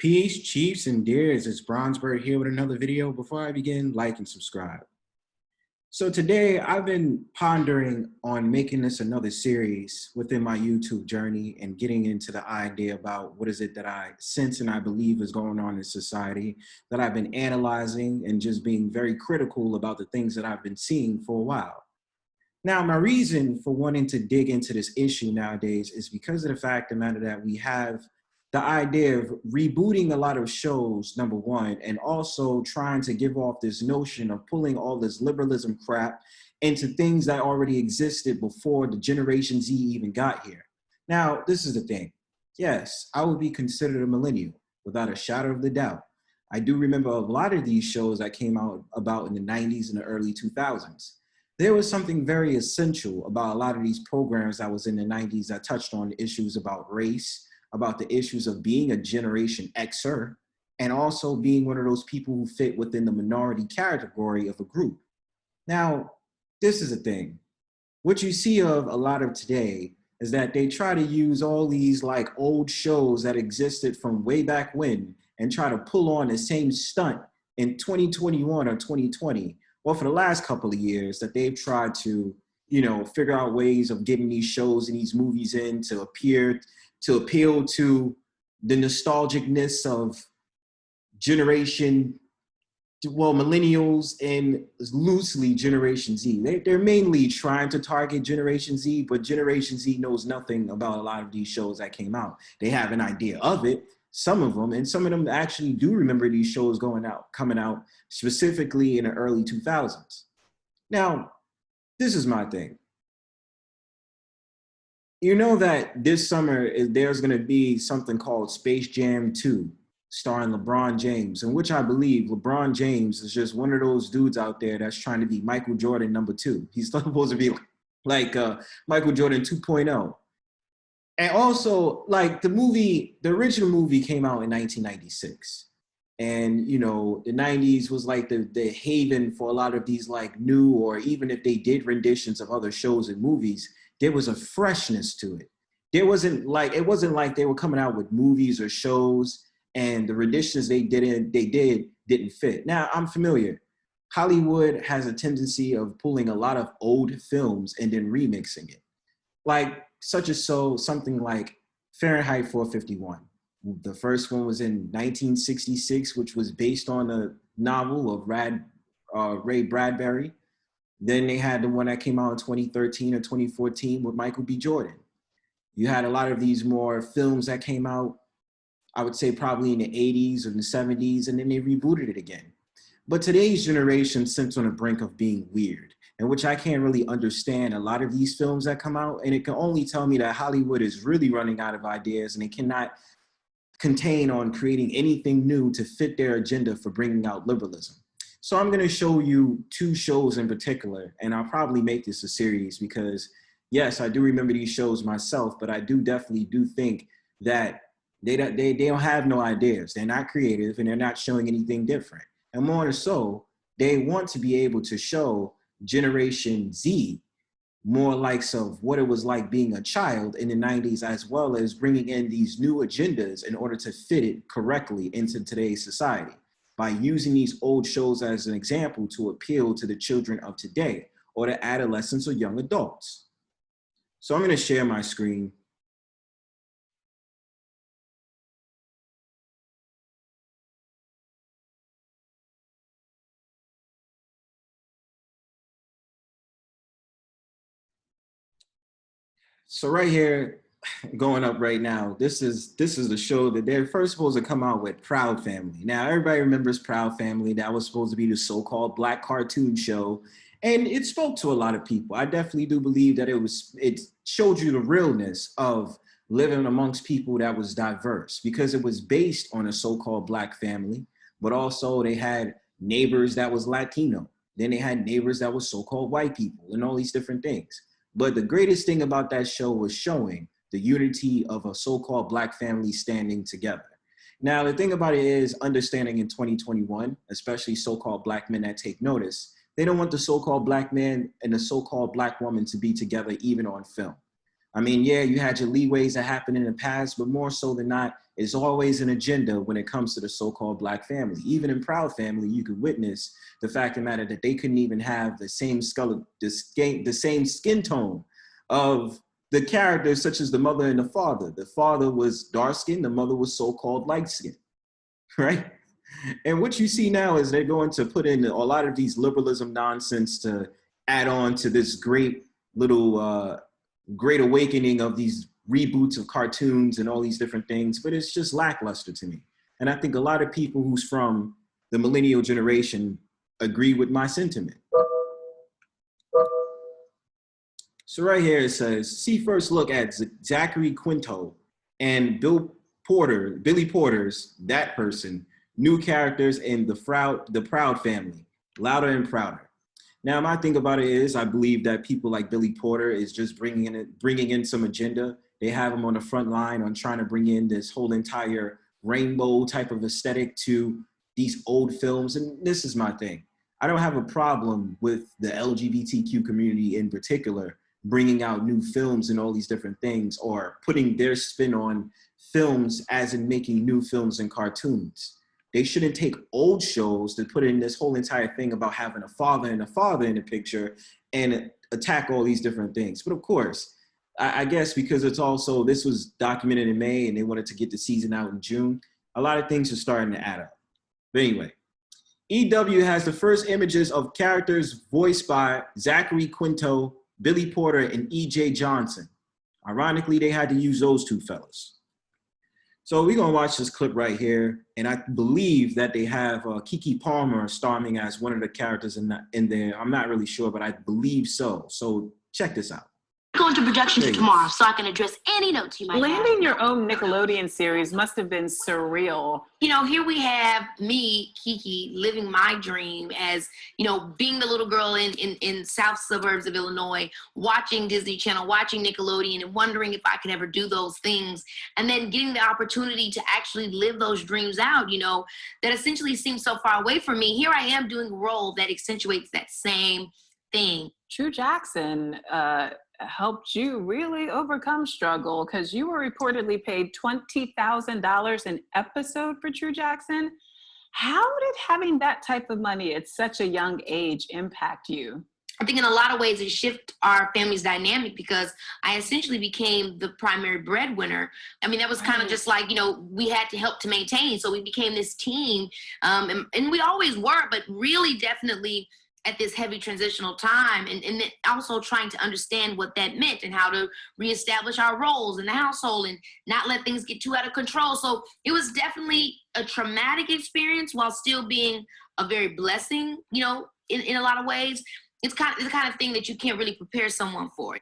Peace, Chiefs, and Deers. It's Bronzebird here with another video. Before I begin, like and subscribe. So today I've been pondering on making this another series within my YouTube journey and getting into the idea about what is it that I sense and I believe is going on in society, that I've been analyzing and just being very critical about the things that I've been seeing for a while. Now, my reason for wanting to dig into this issue nowadays is because of the fact of the matter that we have the idea of rebooting a lot of shows, number one, and also trying to give off this notion of pulling all this liberalism crap into things that already existed before the Generation Z even got here. Now, this is the thing. Yes, I would be considered a millennial without a shadow of the doubt. I do remember a lot of these shows that came out about in the 90s and the early 2000s. There was something very essential about a lot of these programs that was in the 90s that touched on issues about race, about the issues of being a Generation Xer, and also being one of those people who fit within the minority category of a group. Now, this is the thing. What you see of a lot of today is that they try to use all these like old shows that existed from way back when and try to pull on the same stunt in 2021 or 2020, or for the last couple of years that they've tried to, figure out ways of getting these shows and these movies in to appeal to the nostalgicness of millennials and loosely Generation Z. They're mainly trying to target Generation Z, but Generation Z knows nothing about a lot of these shows that came out. They have an idea of it, some of them, and some of them actually do remember these shows coming out specifically in the early 2000s. Now, this is my thing. You know that this summer there's going to be something called Space Jam 2, starring LeBron James, in which I believe LeBron James is just one of those dudes out there that's trying to be Michael Jordan #2. He's supposed to be like Michael Jordan 2.0. And also, like the original movie came out in 1996. And, the 90s was like the haven for a lot of these like new, or even if they did renditions of other shows and movies, there was a freshness to it. It wasn't like they were coming out with movies or shows and the renditions they didn't fit. Now, I'm familiar. Hollywood has a tendency of pulling a lot of old films and then remixing it. Like something like Fahrenheit 451. The first one was in 1966, which was based on a novel of Ray Bradbury. Then they had the one that came out in 2013 or 2014 with Michael B. Jordan. You had a lot of these more films that came out, I would say probably in the 80s or the 70s, and then they rebooted it again. But today's generation sits on the brink of being weird, in which I can't really understand a lot of these films that come out, and it can only tell me that Hollywood is really running out of ideas and they cannot contain on creating anything new to fit their agenda for bringing out liberalism. So I'm going to show you two shows in particular, and I'll probably make this a series because, yes, I do remember these shows myself, but I definitely think that they don't have no ideas. They're not creative, and they're not showing anything different. And more so, they want to be able to show Generation Z more likes of what it was like being a child in the 90s, as well as bringing in these new agendas in order to fit it correctly into today's society, by using these old shows as an example to appeal to the children of today or the adolescents or young adults. So I'm going to share my screen. So right here, going up right now, this is the show that they're first supposed to come out with, Proud Family. Now, everybody remembers Proud Family. That was supposed to be the so-called black cartoon show, and it spoke to a lot of people. I definitely do believe that it showed you the realness of living amongst people that was diverse, because it was based on a so-called black family, but also they had neighbors that was Latino. Then they had neighbors that was so-called white people and all these different things. But the greatest thing about that show was showing the unity of a so-called black family standing together. Now, the thing about it is understanding in 2021, especially so-called black men that take notice, they don't want the so-called black man and the so-called black woman to be together even on film. I mean, yeah, you had your leeways that happened in the past, but more so than not, It's always an agenda when it comes to the so-called Black family. Even in Proud Family, you could witness the fact of the matter that they couldn't even have the same skin tone of the characters, such as the mother and the father. The father was dark-skinned, the mother was so-called light-skinned, right? And what you see now is they're going to put in a lot of these liberalism nonsense to add on to this great little great awakening of these reboots of cartoons and all these different things, but it's just lackluster to me. And I think a lot of people who's from the millennial generation agree with my sentiment. So right here it says, see first look at Zachary Quinto and Billy Porter's That Person, new characters in the Proud Family, Louder and Prouder. Now, my thing about it is I believe that people like Billy Porter is just bringing in some agenda. They have him on the front line on trying to bring in this whole entire rainbow type of aesthetic to these old films. And this is my thing. I don't have a problem with the LGBTQ community in particular bringing out new films and all these different things, or putting their spin on films as in making new films and cartoons. They shouldn't take old shows to put in this whole entire thing about having a father in the picture and attack all these different things. But of course, I guess because it's also, this was documented in May and they wanted to get the season out in June, a lot of things are starting to add up. But anyway, EW has the first images of characters voiced by Zachary Quinto, Billy Porter, and E.J. Johnson. Ironically, they had to use those two fellas. So we're gonna watch this clip right here, and I believe that they have Keke Palmer starring as one of the characters in there. I'm not really sure, but I believe so. So check this out. Go into production tomorrow so I can address any notes you might have. Landing your own Nickelodeon series must have been surreal. You know, here we have me, Keke, living my dream as, you know, being the little girl in south suburbs of Illinois, watching Disney Channel, watching Nickelodeon, and wondering if I could ever do those things. And then getting the opportunity to actually live those dreams out, you know, that essentially seems so far away from me. Here I am doing a role that accentuates that same thing. True Jackson helped you really overcome struggle because you were reportedly paid $20,000 an episode for True Jackson. How did having that type of money at such a young age impact you? I think in a lot of ways it shifted our family's dynamic because I essentially became the primary breadwinner. I mean, that was kind of just like, you know, we had to help to maintain. So we became this team and we always were, but really definitely at this heavy transitional time and also trying to understand what that meant and how to reestablish our roles in the household and not let things get too out of control. So it was definitely a traumatic experience while still being a very blessing, you know, in a lot of ways. It's the kind of thing that you can't really prepare someone for.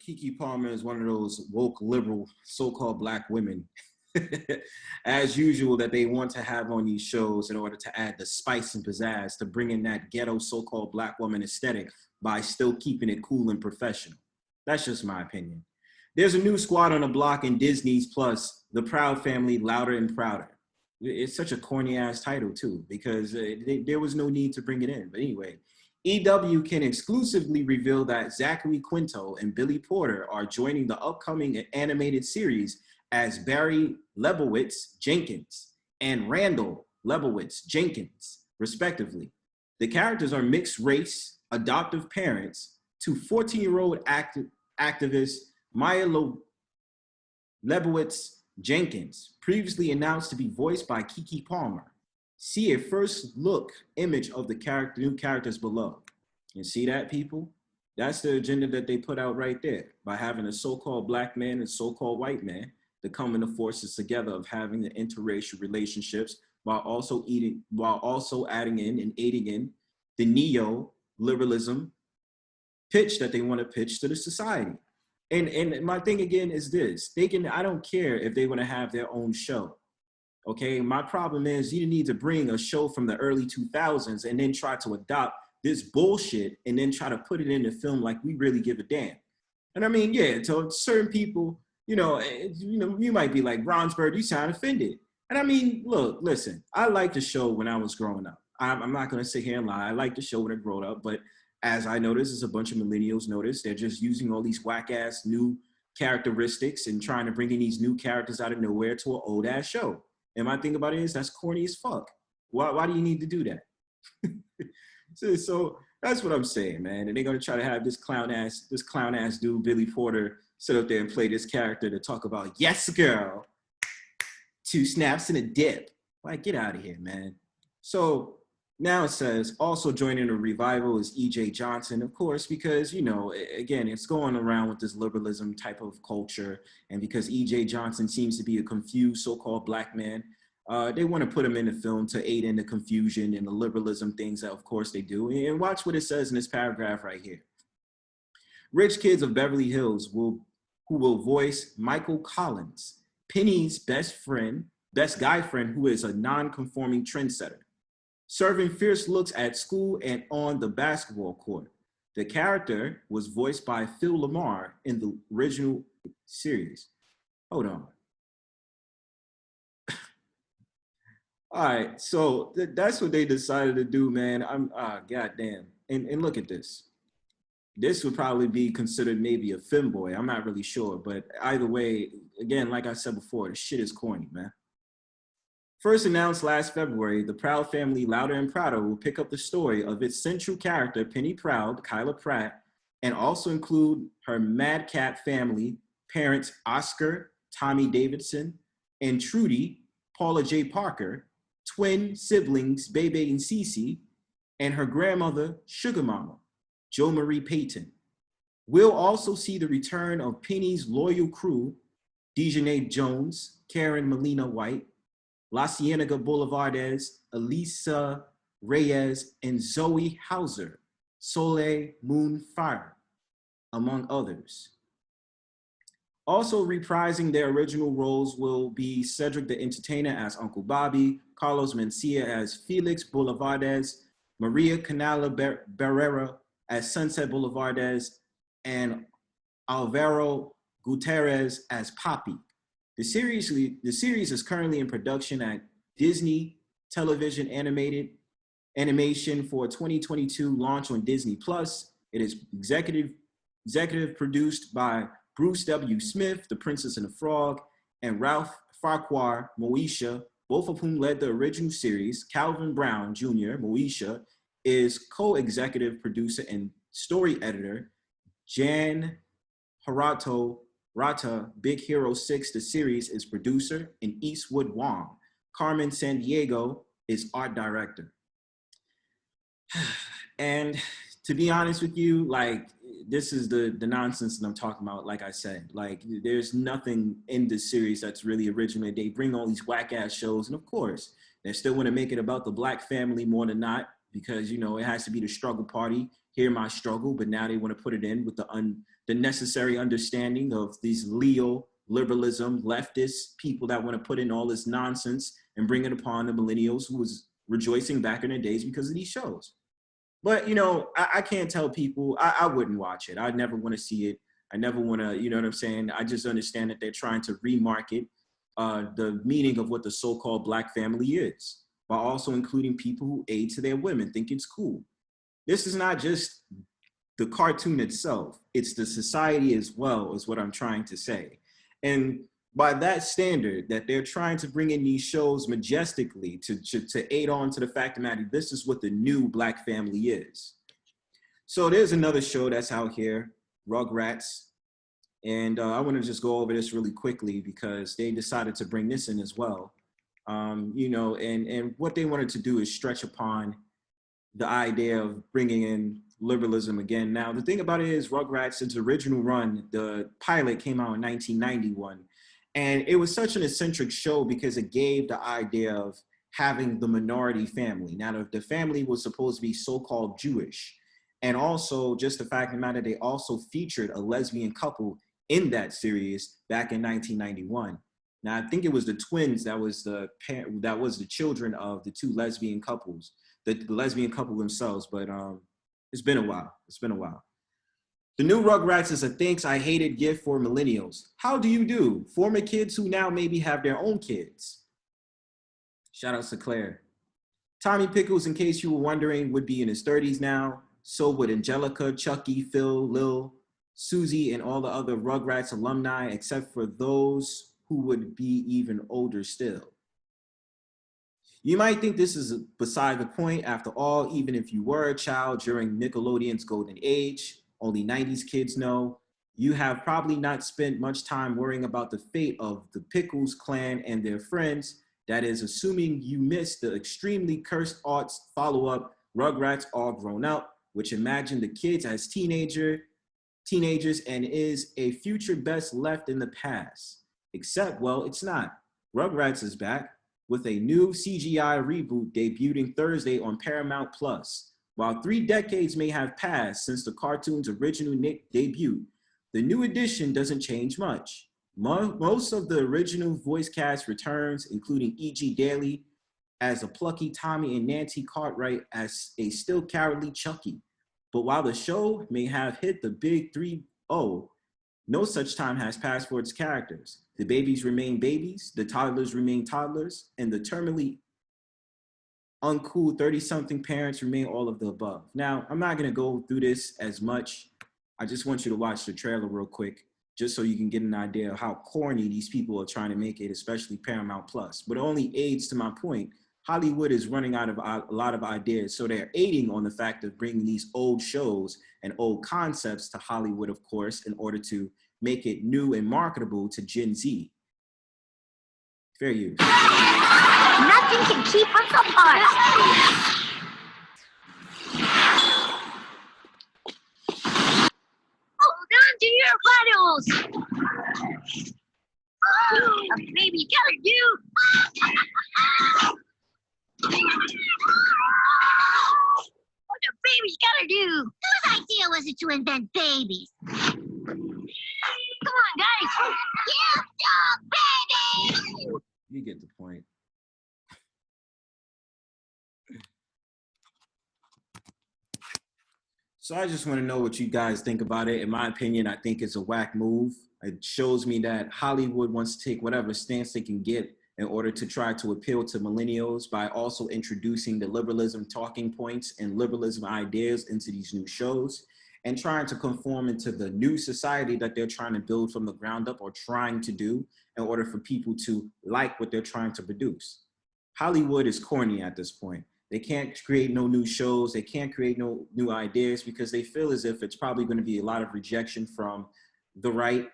Keke Palmer is one of those woke liberal so-called Black women as usual that they want to have on these shows in order to add the spice and pizzazz to bring in that ghetto so-called Black woman aesthetic by still keeping it cool and professional. That's just my opinion. There's a new squad on the block in Disney's Plus, The Proud Family, Louder and Prouder. It's such a corny ass title too, because there was no need to bring it in. But anyway, EW can exclusively reveal that Zachary Quinto and Billy Porter are joining the upcoming animated series as Barry Lebowitz Jenkins and Randall Lebowitz Jenkins, respectively. The characters are mixed race, adoptive parents to 14-year-old activist Maya Lebowitz Jenkins, previously announced to be voiced by Keke Palmer. See a first look image of the new characters below. You see that, people? That's the agenda that they put out right there by having a so-called Black man and so-called white man to come in the forces together of having the interracial relationships while also adding in and aiding in the neo-liberalism pitch that they want to pitch to the society. And my thing again is this, I don't care if they want to have their own show. Okay, my problem is you need to bring a show from the early 2000s and then try to adopt this bullshit and then try to put it in the film like we really give a damn. And I mean, yeah, to certain people, you know, you might be like, Bronzebird, you sound offended. And I mean, look, listen, I liked the show when I was growing up. I'm not going to sit here and lie. I liked the show when I grew up, but as I noticed, as a bunch of millennials notice, they're just using all these whack-ass new characteristics and trying to bring in these new characters out of nowhere to an old ass show. And my thing about it is that's corny as fuck. Why do you need to do that? So that's what I'm saying, man. And they're gonna try to have this clown ass dude, Billy Porter, sit up there and play this character to talk about, yes, girl, 2 snaps and a dip. Like, get out of here, man. So now it says, also joining the revival is E.J. Johnson, of course, because, you know, again, it's going around with this liberalism type of culture. And because E.J. Johnson seems to be a confused so-called black man, they want to put him in the film to aid in the confusion and the liberalism things that, of course, they do. And watch what it says in this paragraph right here. Rich kids of Beverly Hills who will voice Michael Collins, Penny's best guy friend, who is a non-conforming trendsetter, serving fierce looks at school and on the basketball court. The character was voiced by Phil Lamar in the original series. Hold on. All right, so that's what they decided to do, man. Goddamn. And look at this. This would probably be considered maybe a femboy. I'm not really sure, but either way, again, like I said before, the shit is corny, man. First announced last February, the Proud family, Louder and Prouder, will pick up the story of its central character, Penny Proud, Kyla Pratt, and also include her madcap family, parents Oscar, Tommy Davidson, and Trudy, Paula J. Parker, twin siblings, Bebe and Cece, and her grandmother, Sugar Mama, Jo Marie Payton. We'll also see the return of Penny's loyal crew, Dejanay Jones, Karen Melina White, La Cienega Boulevardes, Elisa Reyes, and Zoe Hauser, Soleil Moon Fire, among others. Also reprising their original roles will be Cedric the Entertainer as Uncle Bobby, Carlos Mencia as Felix Boulevardes, Maria Canala Barrera as Sunset Boulevardes, and Alvaro Gutierrez as Poppy. The series is currently in production at Disney Television Animation for 2022 launch on Disney Plus. It is executive produced by Bruce W. Smith, The Princess and the Frog, and Ralph Farquhar Moesha, both of whom led the original series. Calvin Brown Jr., Moesha, is co-executive producer and story editor. Jan Rata, Big Hero 6, the series, is producer, and Eastwood Wong. Carmen Sandiego is art director. And to be honest with you, like, this is the nonsense that I'm talking about. Like I said, like, there's nothing in this series that's really original. They bring all these whack ass shows, and of course, they still want to make it about the black family more than not, because, you know, it has to be the struggle party. Hear my struggle, but now they want to put it in with the necessary understanding of these Leo liberalism, leftist people that want to put in all this nonsense and bring it upon the millennials who was rejoicing back in their days because of these shows. But, you know, I can't tell people, I wouldn't watch it. I'd never want to see it. I never want to, you know what I'm saying? I just understand that they're trying to remarket the meaning of what the so-called black family is, while also including people who aid to their women, think it's cool. This is not just the cartoon itself, it's the society as well, is what I'm trying to say. And by that standard, that they're trying to bring in these shows majestically to aid on to the fact that this is what the new black family is. So there's another show that's out here, Rugrats. And I want to just go over this really quickly because they decided to bring this in as well. You know, and what they wanted to do is stretch upon the idea of bringing in liberalism again. Now, the thing about it is Rugrats, its original run, the pilot came out in 1991. And it was such an eccentric show because it gave the idea of having the minority family. Now, the family was supposed to be so-called Jewish. And also just the fact of the matter, they also featured a lesbian couple in that series back in 1991. Now, I think it was the twins that was the children of the two lesbian couples, the lesbian couple themselves. But it's been a while. It's been a while. The new Rugrats is a thanks I hated gift for millennials. How do you do? Former kids who now maybe have their own kids. Shout out to Claire. Tommy Pickles, in case you were wondering, would be in his 30s now. So would Angelica, Chucky, Phil, Lil. Susie, and all the other Rugrats alumni, except for those who would be even older still. You might think this is beside the point. After all, even if you were a child during Nickelodeon's golden age, only 90s kids know, you have probably not spent much time worrying about the fate of the Pickles clan and their friends. That is, assuming you missed the extremely cursed arts follow-up, Rugrats All Grown Up, which imagined the kids as teenagers and is a future best left in the past. Except, well, it's not. Rugrats is back with a new CGI reboot debuting Thursday on Paramount Plus. While 3 decades may have passed since the cartoon's original debut, the new edition doesn't change much. Most of the original voice cast returns, including E.G. Daily as a plucky Tommy and Nancy Cartwright as a still cowardly Chucky. But while the show may have hit the big 3-0, no such time has passed for its characters. The babies remain babies, the toddlers remain toddlers, and the terminally uncool 30-something parents remain all of the above. Now, I'm not gonna go through this as much. I just want you to watch the trailer real quick, just so you can get an idea of how corny these people are trying to make it, especially Paramount Plus. But it only aids to my point. Hollywood is running out of a lot of ideas, so they're aiding on the fact of bringing these old shows and old concepts to Hollywood, of course, in order to make it new and marketable to Gen Z. Fair use. Nothing can keep us apart. Hold on to your vitals. A baby gotta do. What a baby's gotta do. Whose idea was it to invent babies? Come on, guys. Give dog baby. You get the point. So I just want to know what you guys think about it. In my opinion, I think it's a whack move. It shows me that Hollywood wants to take whatever stance they can get in order to try to appeal to millennials by also introducing the liberalism talking points and liberalism ideas into these new shows and trying to conform into the new society that they're trying to build from the ground up or trying to do in order for people to like what they're trying to produce. Hollywood is corny at this point. They can't create no new shows. They can't create no new ideas because they feel as if it's probably going to be a lot of rejection from the right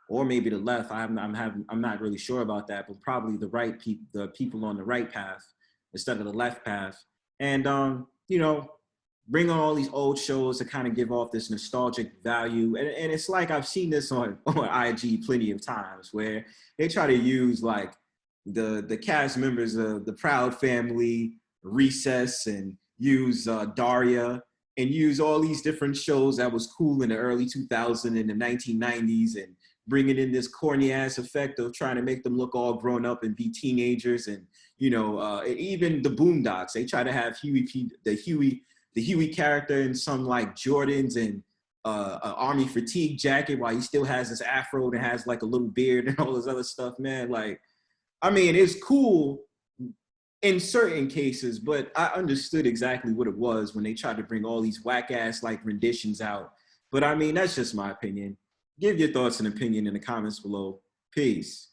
or maybe the left. I'm not really sure about that, but probably the right people, the people on the right path instead of the left path. And, you know, bring on all these old shows to kind of give off this nostalgic value. And it's like I've seen this on IG plenty of times where they try to use like the cast members of the Proud Family, Recess, and use Daria, and use all these different shows that was cool in the early 2000s and the 1990s and bringing in this corny ass effect of trying to make them look all grown up and be teenagers. And, you know, even the Boondocks, they try to have the Huey character in some like Jordans and an army fatigue jacket while he still has this afro and has like a little beard and all this other stuff, man. Like, I mean, it's cool in certain cases, but I understood exactly what it was when they tried to bring all these whack ass like renditions out. But I mean, that's just my opinion. Give your thoughts and opinion in the comments below. Peace.